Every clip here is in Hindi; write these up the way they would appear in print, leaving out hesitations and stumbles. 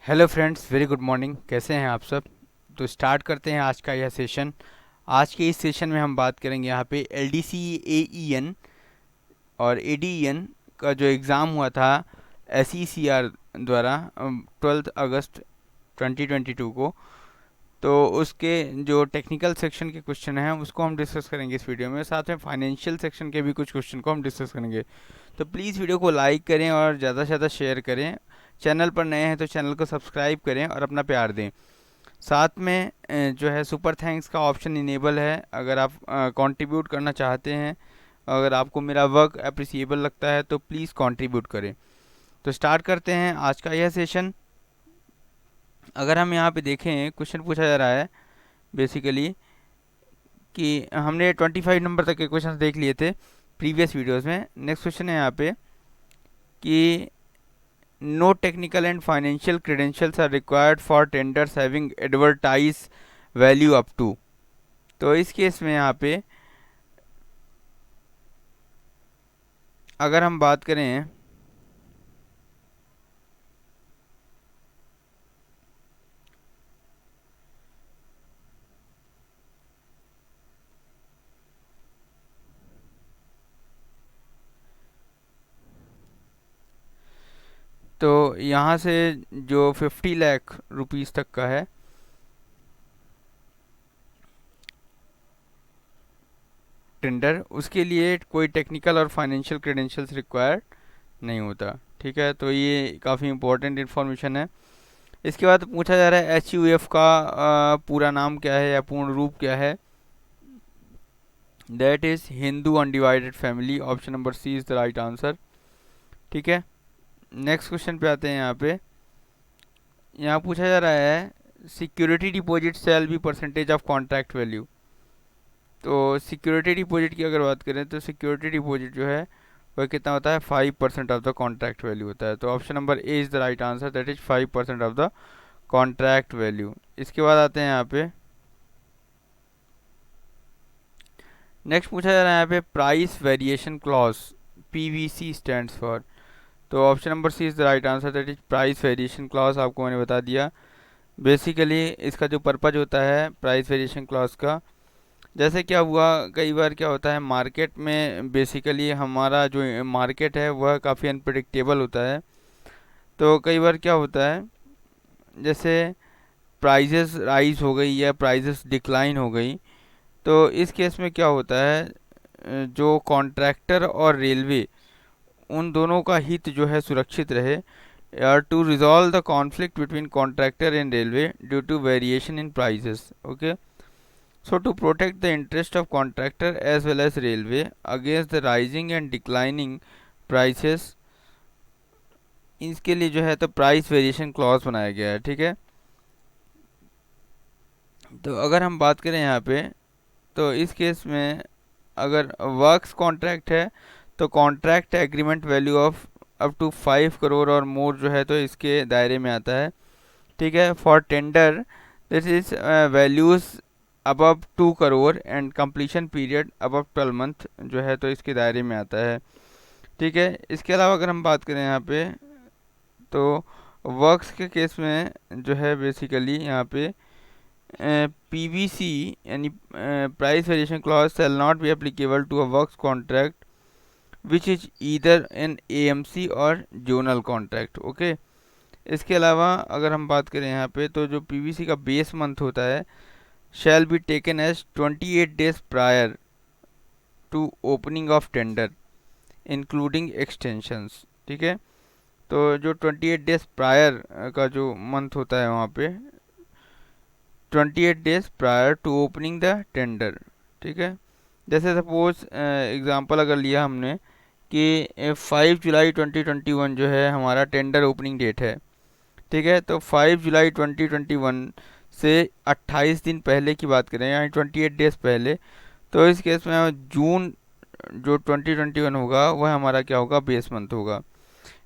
Hello friends, very good morning. कैसे हैं आप सब? तो स्टार्ट करते हैं आज का यह सेशन। आज के इस सेशन में हम बात करेंगे यहाँ पे एल डी सी ए ई एन और ए डी ई एन का जो एग्ज़ाम हुआ था एस ई सी आर द्वारा 12 अगस्त 2022 को। तो उसके जो टेक्निकल सेक्शन के क्वेश्चन हैं उसको हम डिस्कस करेंगे इस वीडियो में। साथ में फाइनेंशियल सेक्शन के भी कुछ क्वेश्चन को हम डिस्कस करेंगे। तो प्लीज़ वीडियो को लाइक करें और ज़्यादा से ज़्यादा शेयर करें। चैनल पर नए हैं तो चैनल को सब्सक्राइब करें और अपना प्यार दें। साथ में जो है सुपर थैंक्स का ऑप्शन इनेबल है। अगर आप कंट्रीब्यूट करना चाहते हैं, अगर आपको मेरा वर्क अप्रिसिएबल लगता है तो प्लीज़ कंट्रीब्यूट करें। तो स्टार्ट करते हैं आज का यह सेशन। अगर हम यहाँ पे देखें, क्वेश्चन पूछा जा रहा है बेसिकली कि हमने 25 नंबर तक के क्वेश्चन देख लिए थे प्रीवियस वीडियोस में। नेक्स्ट क्वेश्चन है यहाँ पे कि no technical and financial credentials are required for tenders having advertise value up to. तो इस केस में यहाँ पे अगर हम बात करें तो यहाँ से जो 50 लाख रुपीस तक का है टेंडर, उसके लिए कोई टेक्निकल और फाइनेंशियल क्रेडेंशियल्स रिक्वायर्ड नहीं होता। ठीक है, तो ये काफ़ी इंपॉर्टेंट इन्फॉर्मेशन है। इसके बाद पूछा जा रहा है एच यू एफ का पूरा नाम क्या है या पूर्ण रूप क्या है। That is Hindu undivided family. Option number C is the right answer. ठीक है, नेक्स्ट क्वेश्चन पे आते हैं। यहाँ पूछा जा रहा है security deposit shall be percentage of contract value. तो सिक्योरिटी डिपॉजिट की अगर बात करें तो सिक्योरिटी डिपॉजिट जो है वह कितना होता है? 5% ऑफ द कॉन्ट्रैक्ट वैल्यू होता है। तो option number A is the right answer, that is 5% of the contract value. इसके बाद आते हैं यहाँ पे नेक्स्ट पूछा जा रहा है यहाँ पे price variation clause, P V C stands for. तो option number C is the right answer, that is price variation clause. आपको मैंने बता दिया बेसिकली इसका जो पर्पज होता है प्राइस वेरिएशन क्लॉज का। जैसे क्या हुआ, कई बार क्या होता है मार्केट में, बेसिकली हमारा जो मार्केट है वह काफ़ी अनप्रडिक्टेबल होता है। तो कई बार क्या होता है, जैसे प्राइजेस राइज हो गई या प्राइजेस डिक्लाइन हो गई, तो इस केस में क्या होता है, जो कॉन्ट्रैक्टर और रेलवे उन दोनों का हित जो है सुरक्षित रहे, or to resolve the conflict between contractor and railway due to variation in prices. Okay, so to protect the interest of contractor as well as railway against the rising and declining prices, इसके लिए जो है तो प्राइस वेरिएशन क्लॉज बनाया गया है। ठीक है, तो अगर हम बात करें यहाँ पे, तो इस केस में अगर वर्क्स कॉन्ट्रैक्ट है तो contract agreement value of up to 5 crore और मोर जो है तो इसके दायरे में आता है। ठीक है, for tender this is values above 2 crore and completion period above 12 month जो है तो इसके दायरे में आता है। ठीक है, इसके अलावा अगर हम बात करें यहाँ पे, तो वर्क्स के केस में जो है बेसिकली यहाँ पे पी वी सी यानी price variation clause shall not be applicable to a works contract which is either an A M C और जोनल कॉन्ट्रैक्ट। ओके, इसके अलावा अगर हम बात करें यहाँ पे, तो जो पी वी सी का बेस मंथ होता है shall be taken as 28 days prior to opening of tender including extensions. ठीक है, तो जो 28 डेज प्रायर का जो मंथ होता है वहाँ पे 28 days prior to opening the tender. ठीक है, जैसे सपोज एग्जांपल अगर लिया हमने कि 5 जुलाई 2021 जो है हमारा टेंडर ओपनिंग डेट है। ठीक है, तो 5 जुलाई 2021 से 28 दिन पहले की बात करें यानी 28 डेज पहले, तो इस केस में जून जो 2021 होगा वह हमारा क्या होगा? बेस मंथ होगा।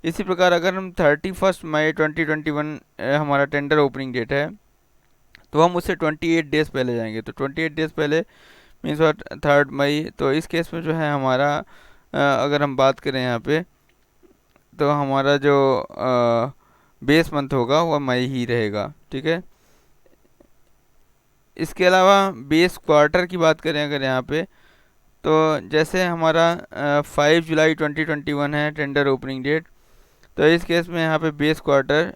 इसी प्रकार अगर हम 31 मई 2021 हमारा टेंडर ओपनिंग डेट है, तो हम उससे 28 डेज पहले जाएंगे। तो 28 डेज पहले मीन्स 3 मई। तो इस केस में जो है हमारा अगर हम बात करें यहाँ पे, तो हमारा जो बेस मंथ होगा वह मई ही रहेगा। ठीक है, इसके अलावा बेस क्वार्टर की बात करें अगर यहाँ पे, तो जैसे हमारा 5 जुलाई 2021 है टेंडर ओपनिंग डेट, तो इस केस में यहाँ पे बेस क्वार्टर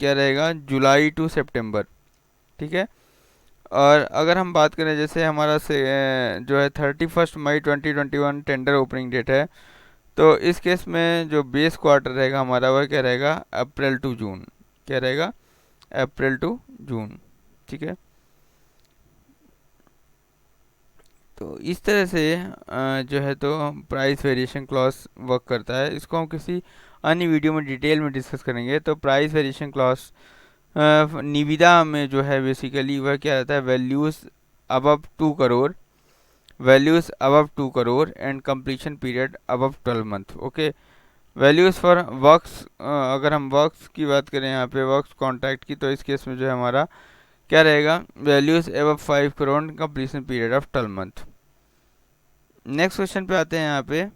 क्या रहेगा, जुलाई टू सितंबर। ठीक है, और अगर हम बात करें जैसे हमारा से जो है 31 मई 2021 टेंडर ओपनिंग डेट है, तो इस केस में जो बेस क्वार्टर रहेगा हमारा वह क्या रहेगा, अप्रैल टू जून। क्या रहेगा, अप्रैल टू जून। ठीक है, तो इस तरह से जो है तो प्राइस वेरिएशन क्लॉज वर्क करता है। इसको हम किसी अन्य वीडियो में डिटेल में डिस्कस करेंगे। तो प्राइस वेरिएशन क्लॉज निविदा में जो है बेसिकली वह क्या रहता है, values above 2 crore and completion period above 12 month. Okay, values for works, अगर हम वर्क्स की बात करें यहाँ पे वर्क्स कॉन्ट्रैक्ट की, तो इस केस में जो है हमारा क्या रहेगा, values above 5 crore completion period of 12 month. Next question पे आते हैं यहाँ पे,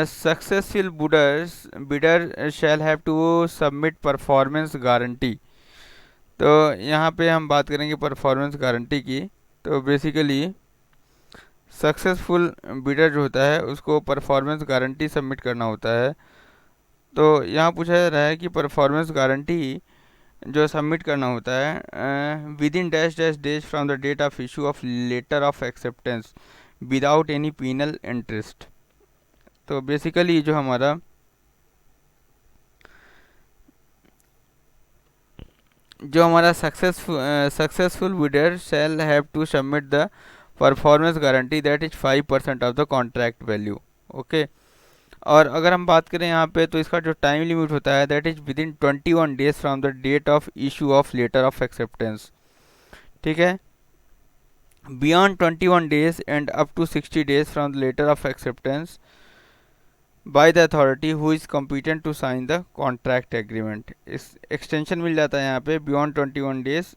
successful bidder shall have to submit performance guarantee. तो यहाँ पे हम बात करेंगे परफॉर्मेंस गारंटी की। तो बेसिकली सक्सेसफुल बिडर जो होता है उसको परफॉर्मेंस गारंटी सबमिट करना होता है। तो यहाँ पूछा जा रहा है कि परफॉर्मेंस गारंटी जो सबमिट करना होता है within dash dash days from the date of issue of letter of acceptance without any penal interest. तो बेसिकली जो हमारा successful bidder shall have to submit the performance guarantee that is 5% of the contract value. Okay, और अगर हम बात करें यहाँ पे, तो इसका जो टाइम लिमिट होता है that is within 21 days from the date of issue of letter of acceptance. ठीक है, beyond 21 days and up to 60 days from the letter of acceptance by the authority who is competent to sign the contract agreement. इस एक्सटेंशन मिल जाता है यहाँ पे beyond 21 days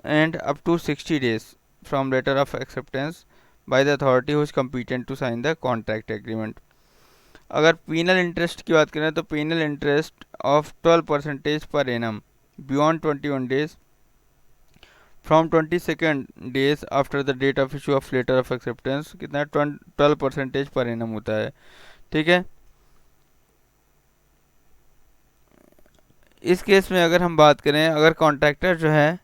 and up to 60 days from letter of acceptance by the authority who is competent to sign the contract agreement. अगर पीनल इंटरेस्ट की बात करें तो penal interest of 12% per annum beyond 21 days from 22 days after the date of issue of letter of acceptance कितना 12% पर एनम होता है। ठीक है, इस केस में अगर हम बात करें, अगर कॉन्ट्रैक्टर जो है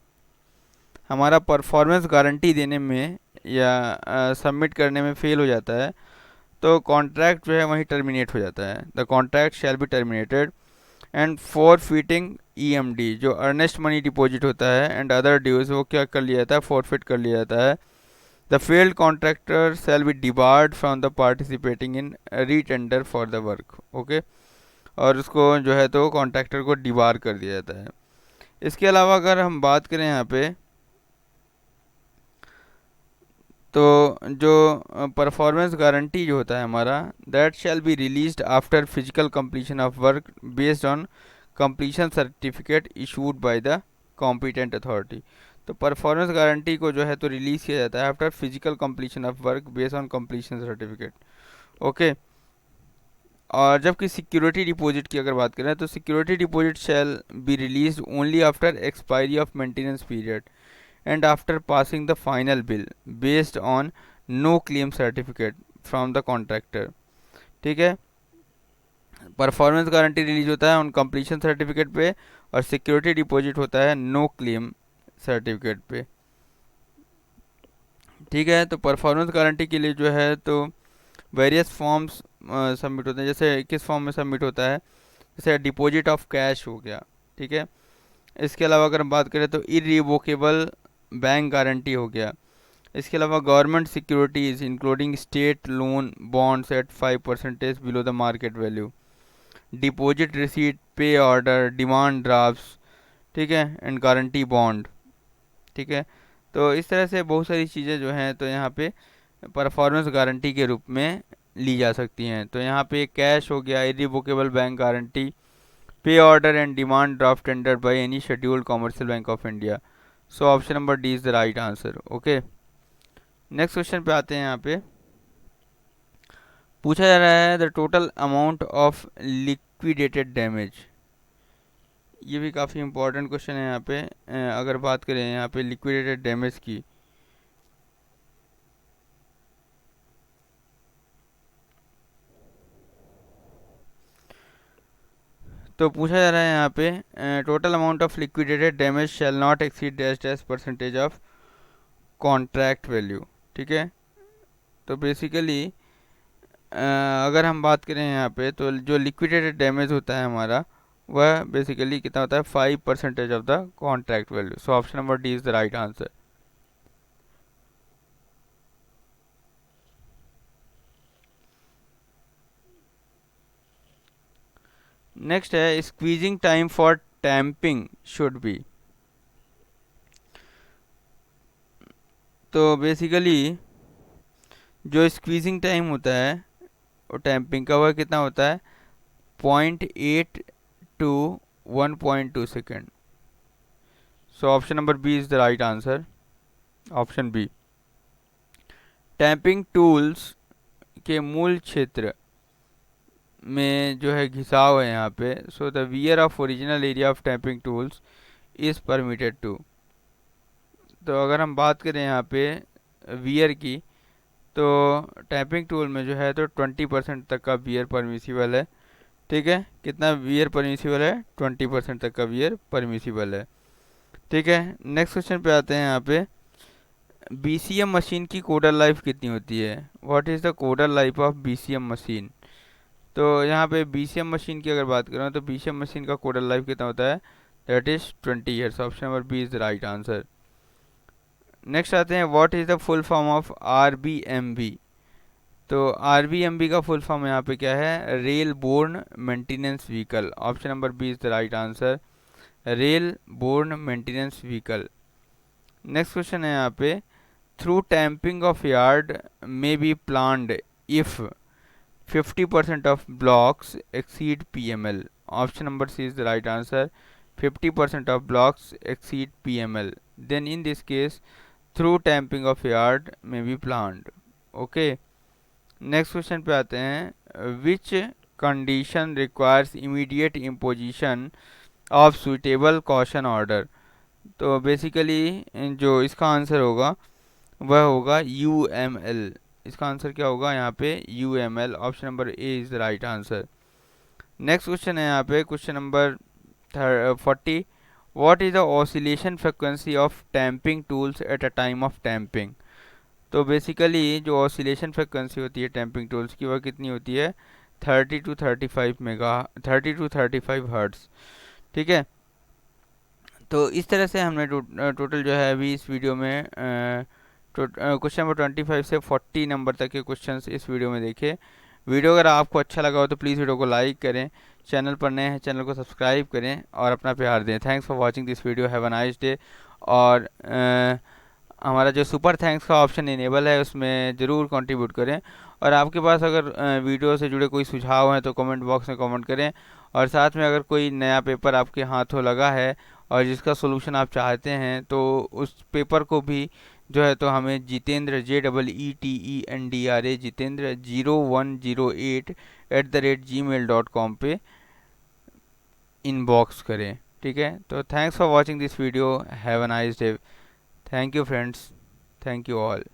हमारा परफॉर्मेंस गारंटी देने में या सबमिट करने में फेल हो जाता है, तो कॉन्ट्रैक्ट जो है वहीं टर्मिनेट हो जाता है। The contract shall be terminated and forfeiting EMD जो अर्नेस्ट मनी डिपॉजिट होता है एंड अदर ड्यूज वो क्या कर लिया जाता है, फॉरफिट कर लिया जाता है। The failed contractor shall be debarred from the participating in retender for the work. Okay, और उसको जो है तो कॉन्ट्रैक्टर को डिबार कर दिया जाता है। इसके अलावा अगर हम बात करें यहाँ पे, तो जो परफॉर्मेंस गारंटी जो होता है हमारा that shall be released after physical completion of work based on completion certificate issued by the competent authority. तो परफॉर्मेंस गारंटी को जो है तो रिलीज किया जाता है after physical completion of work based on completion certificate. Okay, और जबकि सिक्योरिटी डिपॉजिट की अगर बात करें तो security deposit shall be release only after expiry of maintenance period and after passing the final bill based on no claim certificate from the contractor। ठीक है, परफॉर्मेंस गारंटी रिलीज होता है ऑन कंप्लीशन सर्टिफिकेट पे और सिक्योरिटी डिपॉजिट होता है नो क्लेम सर्टिफिकेट पे। ठीक है, तो परफॉर्मेंस गारंटी के लिए जो है तो वेरियस फॉर्म्स सबमिट होते हैं। जैसे किस फॉर्म में सबमिट होता है, जैसे डिपॉजिट ऑफ कैश हो गया। ठीक है, इसके अलावा अगर हम बात करें तो इरिवोकेबल बैंक गारंटी हो गया। इसके अलावा government securities including state loan bonds eight 5% below the market value, deposit receipt, पे ऑर्डर, डिमांड ड्राफ्ट्स। ठीक है, एंड गारंटी बॉन्ड। ठीक है, तो इस तरह से बहुत सारी चीज़ें जो हैं तो यहाँ पे परफॉर्मेंस गारंटी के रूप में ली जा सकती हैं। तो यहाँ पे कैश हो गया, इरिवोकेबल बैंक गारंटी, पे order and demand draft tender by any scheduled commercial bank of India. So option number D is the right answer. Okay, next question पे आते हैं। यहाँ पे पूछा जा रहा है the total amount of liquidated damage, ये भी काफ़ी इंपॉर्टेंट क्वेश्चन है यहाँ पे। अगर बात करें यहाँ पे लिक्विडेटेड डैमेज की, तो पूछा जा रहा है यहाँ पे total amount of liquidated damage shall not exceed dash dash percentage of contract value. ठीक है, तो बेसिकली अगर हम बात करें यहाँ पे, तो जो लिक्विडेटेड डैमेज होता है हमारा, वह बेसिकली कितना होता है, 5% of the contract value. So option number D is the right answer. Next है squeezing time for tamping should be. तो बेसिकली जो स्क्वीजिंग टाइम होता है और टैंपिंग का, वह कितना होता है, 0.8 to 1.2 second. So option number B is the right answer, option B. Tamping tools के मूल क्षेत्र में जो है घिसाव है यहाँ पे। So the wear of original area of tamping tools is permitted to. तो अगर हम बात करें यहाँ पे वियर की, तो टैपिंग टूल में जो है तो 20% तक का वियर परमिसिबल है। ठीक है, कितना वियर परमिसिबल है, 20% तक का वियर परमिसिबल है। ठीक है, नेक्स्ट क्वेश्चन पे आते हैं यहाँ पे। बीसीएम मशीन की कोडर लाइफ कितनी होती है? What is the coder life of BCM machine? तो यहाँ पे बीसीएम मशीन की अगर बात करें, तो बीसीएम मशीन का कोडर लाइफ कितना होता है, that is 20 years. Option number B is the right answer. Next आते हैं, what is the full form of RBMV? तो आरबीएमवी का फुल फॉर्म यहाँ पे क्या है, rail borne maintenance vehicle. Option number B is the right answer, rail borne maintenance vehicle. Next question है यहाँ पे, through tamping of yard may be planned if 50% of blocks exceed PML. Option number C is the right answer. 50% of blocks exceed PML. Then in this case, through tamping of yard may be planned. Okay. Next question पे आते हैं, which condition requires immediate imposition of suitable caution order? तो बेसिकली जो इसका आंसर होगा वह होगा UML। इसका आंसर क्या होगा यहाँ पे, UML। Option number A is the right answer. Next question है यहाँ पे, question number 40। What is the oscillation frequency of tamping tools at a time of tamping? तो बेसिकली जो ऑसिलेशन फ्रिक्वेंसी होती है टैंपिंग टूल्स की, वह कितनी होती है, 30 to 35 हर्ट्स। ठीक है, तो इस तरह से हमने टोटल जो है अभी इस वीडियो में क्वेश्चन नंबर 25 से 40 नंबर तक के क्वेश्चंस इस वीडियो में देखे। वीडियो अगर आपको अच्छा लगा हो तो प्लीज़ वीडियो को लाइक करें, चैनल पर नए हैं चैनल को सब्सक्राइब करें और अपना प्यार दें। Thanks for watching this video, have a nice day. और हमारा जो सुपर थैंक्स का ऑप्शन इनेबल है उसमें ज़रूर कंट्रीब्यूट करें। और आपके पास अगर वीडियो से जुड़े कोई सुझाव हैं तो कमेंट बॉक्स में कमेंट करें। और साथ में अगर कोई नया पेपर आपके हाथों लगा है और जिसका सोल्यूशन आप चाहते हैं, तो उस पेपर को भी जो है तो हमें जितेंद्र JEETENDRA जितेंद्र 0108 @gmail.com पे इनबॉक्स करें। ठीक है, तो thanks for watching this video, have a nice day. Thank you friends, thank you all.